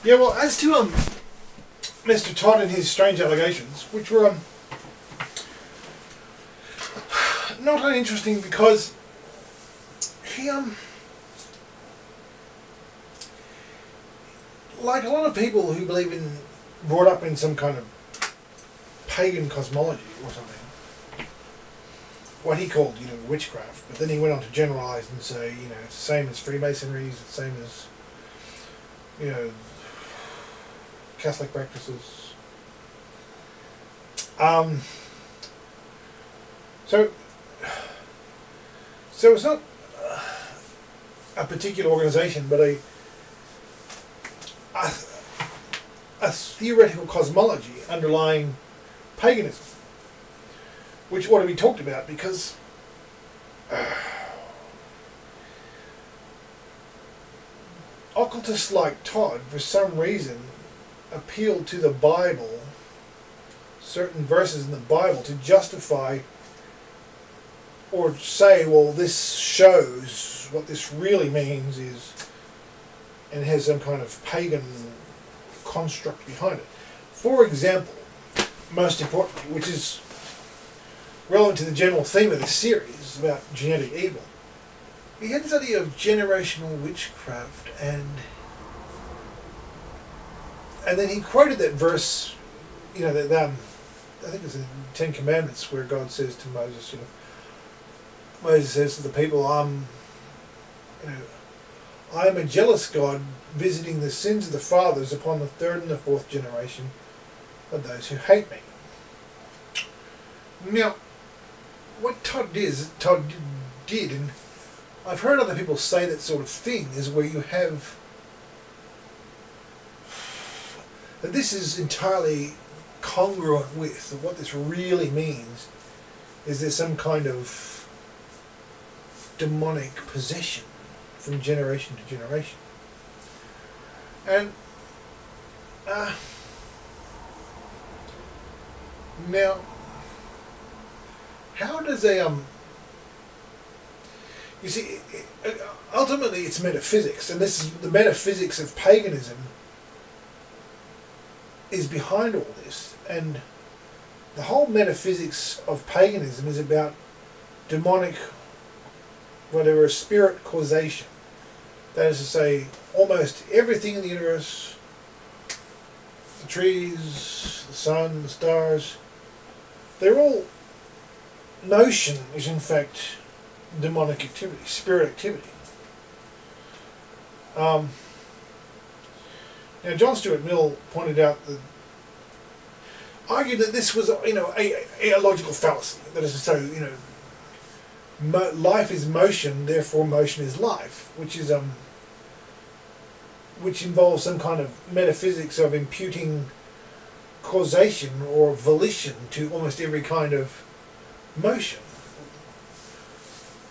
Yeah, well, as to Mr. Todd and his strange allegations, which were not uninteresting because he like a lot of people who believe in, brought up in some kind of pagan cosmology or something, what he called, witchcraft, but then he went on to generalize and say, it's the same as Freemasonry, it's the same as, Catholic practices. So it's not a particular organization, but a theoretical cosmology underlying paganism, which ought to be talked about because occultists like Todd, for some reason, appealed to the Bible, certain verses in the Bible, to justify or say, well, this shows what this really means is, and has some kind of pagan construct behind it. For example, most importantly, which is relevant to the general theme of this series about genetic evil, he had this idea of generational witchcraft, and then he quoted that verse, that I think it's in the Ten Commandments where God says to Moses, Moses says to the people, I am a jealous God, visiting the sins of the fathers upon the third and the fourth generation of those who hate me. Now, what Todd did, and I've heard other people say that sort of thing, is where you have, that this is entirely congruent with what this really means, is there some kind of demonic possession from generation to generation. And now, how does you see, ultimately it's metaphysics, and this is the metaphysics of paganism is behind all this, and the whole metaphysics of paganism is about demonic, whatever, spirit causation. That is to say, almost everything in the universe, the trees, the sun, the stars, they're all, motion is in fact demonic activity, spirit activity. Now, John Stuart Mill pointed out that, argued that this was, a logical fallacy. That is to say, life is motion, therefore motion is life, which is which involves some kind of metaphysics of imputing causation or volition to almost every kind of motion,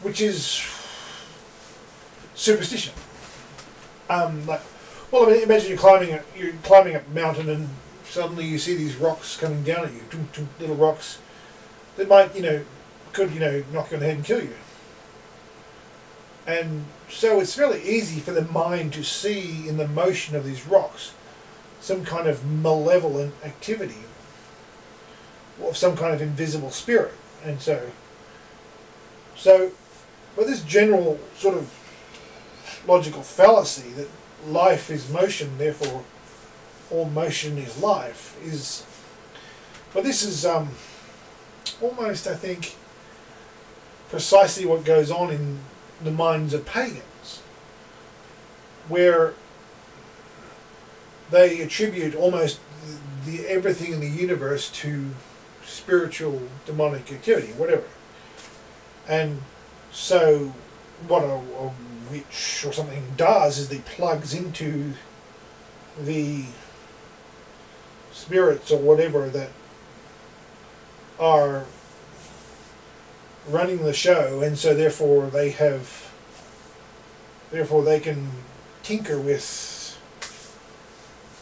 which is superstition. Imagine you're climbing up a mountain and suddenly you see these rocks coming down at you, little rocks that might, could, knock you on the head and kill you. And so it's fairly easy for the mind to see in the motion of these rocks some kind of malevolent activity of some kind of invisible spirit. And so but this general sort of logical fallacy that life is motion, therefore all motion is life, is, but this is almost, I think, precisely what goes on in the minds of pagans, where they attribute almost everything in the universe to spiritual demonic activity, whatever. And so what a witch or something does is they plugs into the spirits or whatever that are running the show, and so therefore they can tinker with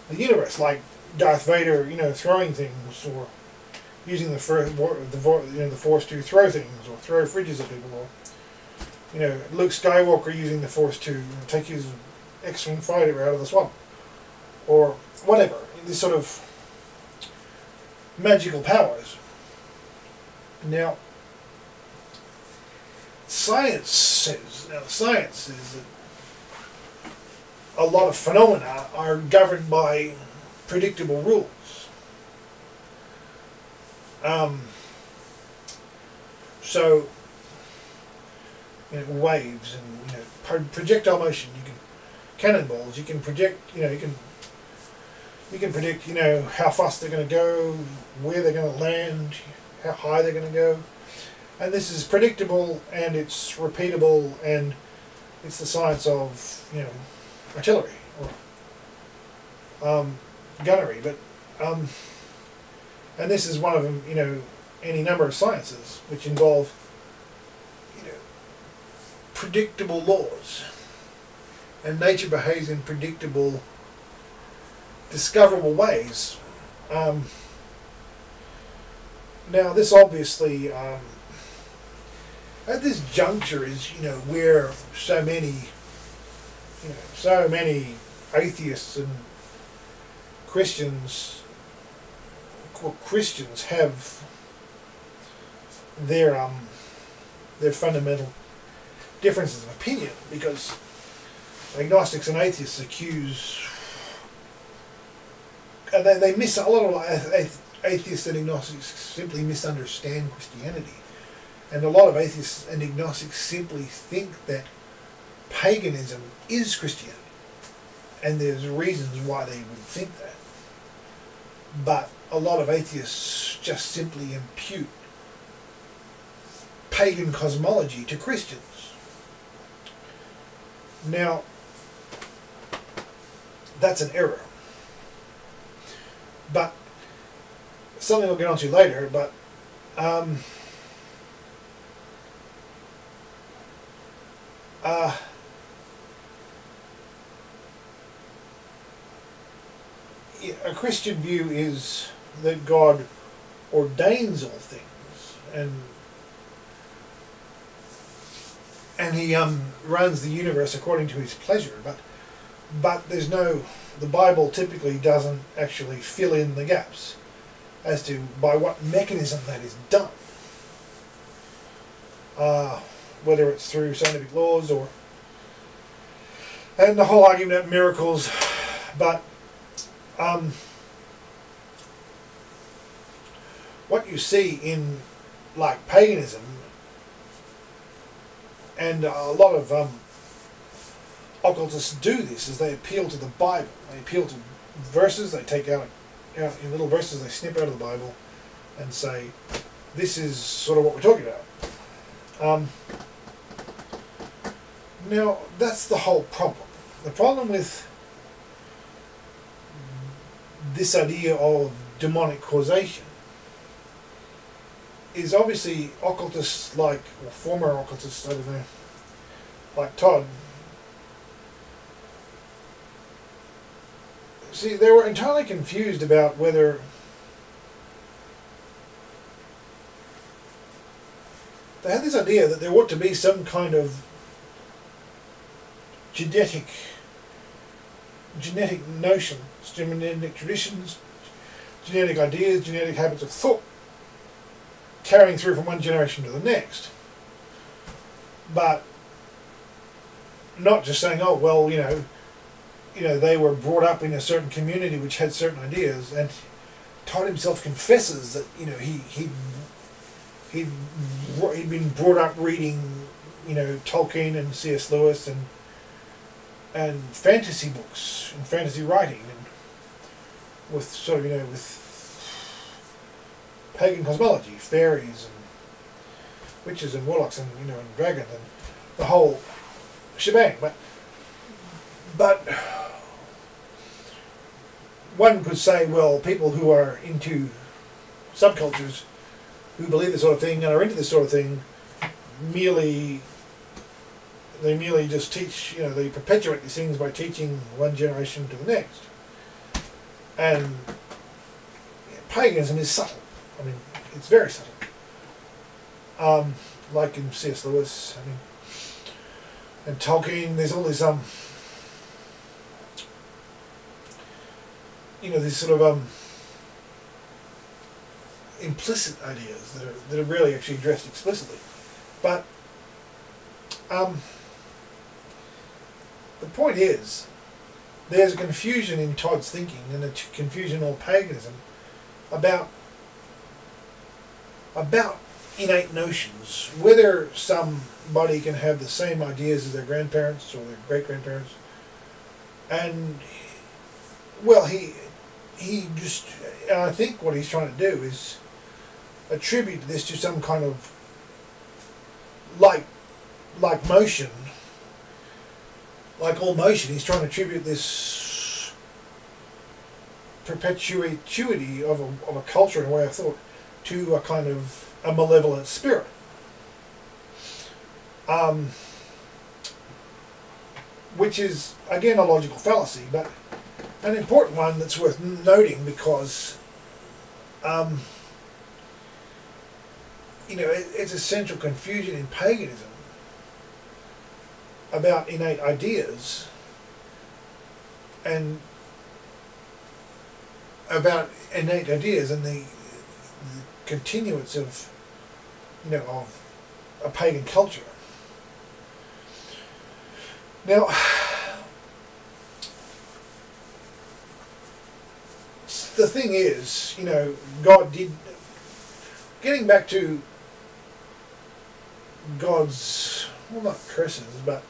the universe, like Darth Vader, throwing things, or using the Force to throw things, or throw fridges at people, or Luke Skywalker using the Force to take his X-Wing fighter out of the swamp, or whatever, this sort of magical powers. Now, science says that a lot of phenomena are governed by predictable rules. So, waves and projectile motion. You can cannonballs. You can project. You can predict. How fast they're going to go, where they're going to land, how high they're going to go, and this is predictable and it's repeatable, and it's the science of artillery or gunnery. But and this is one of them. Any number of sciences which involve predictable laws, and nature behaves in predictable, discoverable ways. Now this obviously at this juncture is where so many atheists and Christians have their fundamental differences of opinion, because agnostics and atheists accuse, and they miss, a lot of atheists and agnostics simply misunderstand Christianity, and a lot of atheists and agnostics simply think that paganism is Christianity, and there's reasons why they would think that, but a lot of atheists just simply impute pagan cosmology to Christians. Now, that's an error, but something we'll get onto later. But a Christian view is that God ordains all things, and he runs the universe according to his pleasure, but there's no, the Bible typically doesn't actually fill in the gaps as to by what mechanism that is done, whether it's through scientific laws and the whole argument about miracles. But what you see in like paganism, and a lot of occultists do this, is they appeal to the Bible. They appeal to verses, they take out in little verses, they snip out of the Bible and say, this is sort of what we're talking about. Now, that's the whole problem. The problem with this idea of demonic causation is obviously occultists like, or former occultists, I don't know, like Todd. See, they were entirely confused about whether they had this idea that there ought to be some kind of genetic notions, genetic traditions, genetic ideas, genetic habits of thought carrying through from one generation to the next. But not just saying, oh well, they were brought up in a certain community which had certain ideas, and Todd himself confesses that he'd been brought up reading Tolkien and C.S. Lewis and fantasy books and fantasy writing, and with sort of with pagan cosmology, fairies and witches and warlocks and and dragons and the whole shebang. But one could say, well, people who are into subcultures, who believe this sort of thing and are into this sort of thing, merely just teach, they perpetuate these things by teaching one generation to the next. And paganism is subtle. I mean, it's very subtle. Like in C.S. Lewis, and Tolkien, there's all this these sort of implicit ideas that are rarely actually addressed explicitly. But the point is, there's a confusion in Todd's thinking, and a confusion or paganism about innate notions, whether somebody can have the same ideas as their grandparents or their great-grandparents. And, well, he just, and I think what he's trying to do is attribute this to some kind of like motion, like all motion. He's trying to attribute this perpetuity of a culture and a way of thought to a kind of a malevolent spirit. Which is, again, a logical fallacy, but an important one that's worth noting because, it's a central confusion in paganism about innate ideas and the continuance of a pagan culture. Now, the thing is, God did, getting back to God's, well, not curses, but,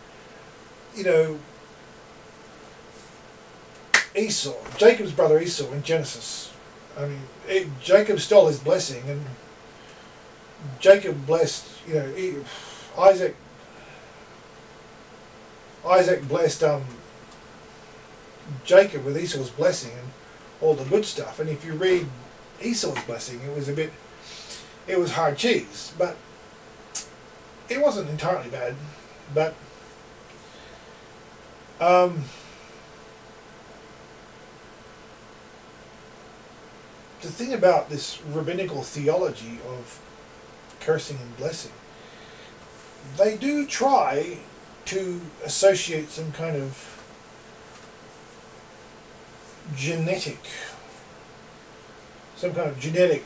Esau, Jacob's brother Esau in Genesis. I mean, Jacob stole his blessing, and Jacob blessed, Isaac blessed Jacob with Esau's blessing and all the good stuff. And if you read Esau's blessing, it was hard cheese, but it wasn't entirely bad. But the thing about this rabbinical theology of cursing and blessing, they do try to associate some kind of genetic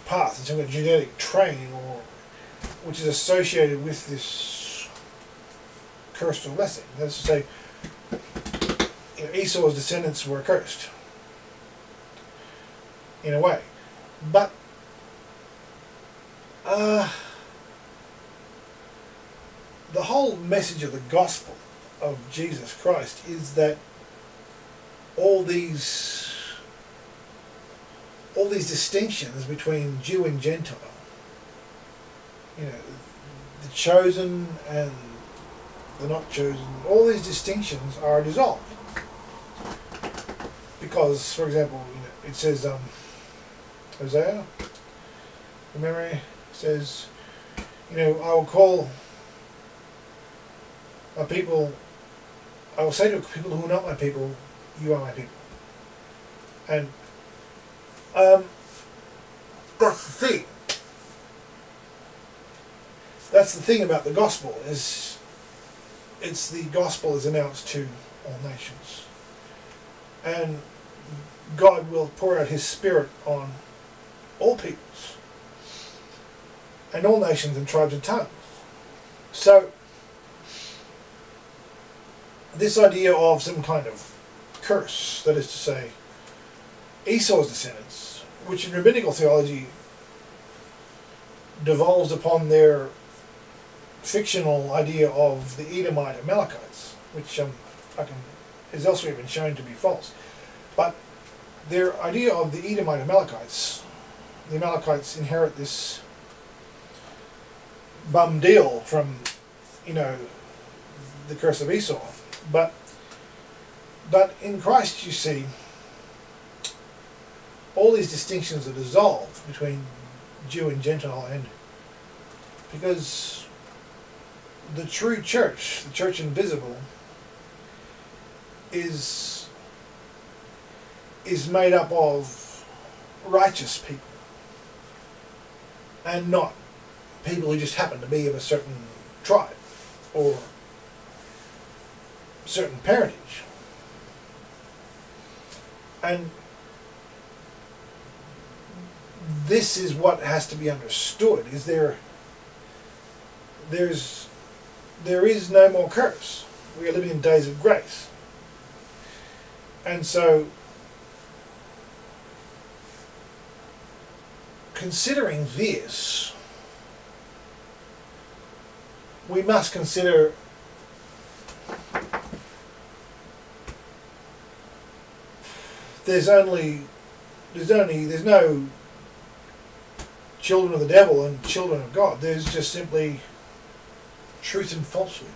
path and some kind of genetic train, or which is associated with this cursed or blessing. That's to say, Esau's descendants were cursed in a way, but the whole message of the gospel of Jesus Christ is that all these distinctions between Jew and Gentile, the chosen and the not chosen, all these distinctions are dissolved. Because, for example, it says, Hosea, from memory, says, I will call my people, I will say to people who are not my people, you are my people. And that's the thing. That's the thing about the gospel, is the gospel is announced to all nations. And God will pour out his Spirit on all peoples and all nations and tribes and tongues. So this idea of some kind of curse, that is to say, Esau's descendants, which in rabbinical theology devolves upon their fictional idea of the Edomite Amalekites, which has elsewhere been shown to be false. But their idea of the Edomite Amalekites, the Amalekites inherit this bum deal from, the curse of Esau. But in Christ, you see, all these distinctions are dissolved between Jew and Gentile, and because the true church, the church invisible, is made up of righteous people and not people who just happen to be of a certain tribe or certain parentage. And this is what has to be understood, is there is no more curse. We are living in days of grace. And so, considering this, we must consider there's no children of the devil and children of God. There's just simply truth and falsehood.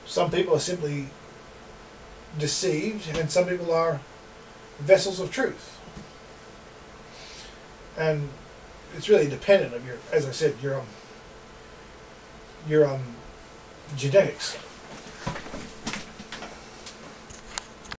Some people are simply deceived, and some people are vessels of truth. And it's really dependent on your, as I said, your genetics.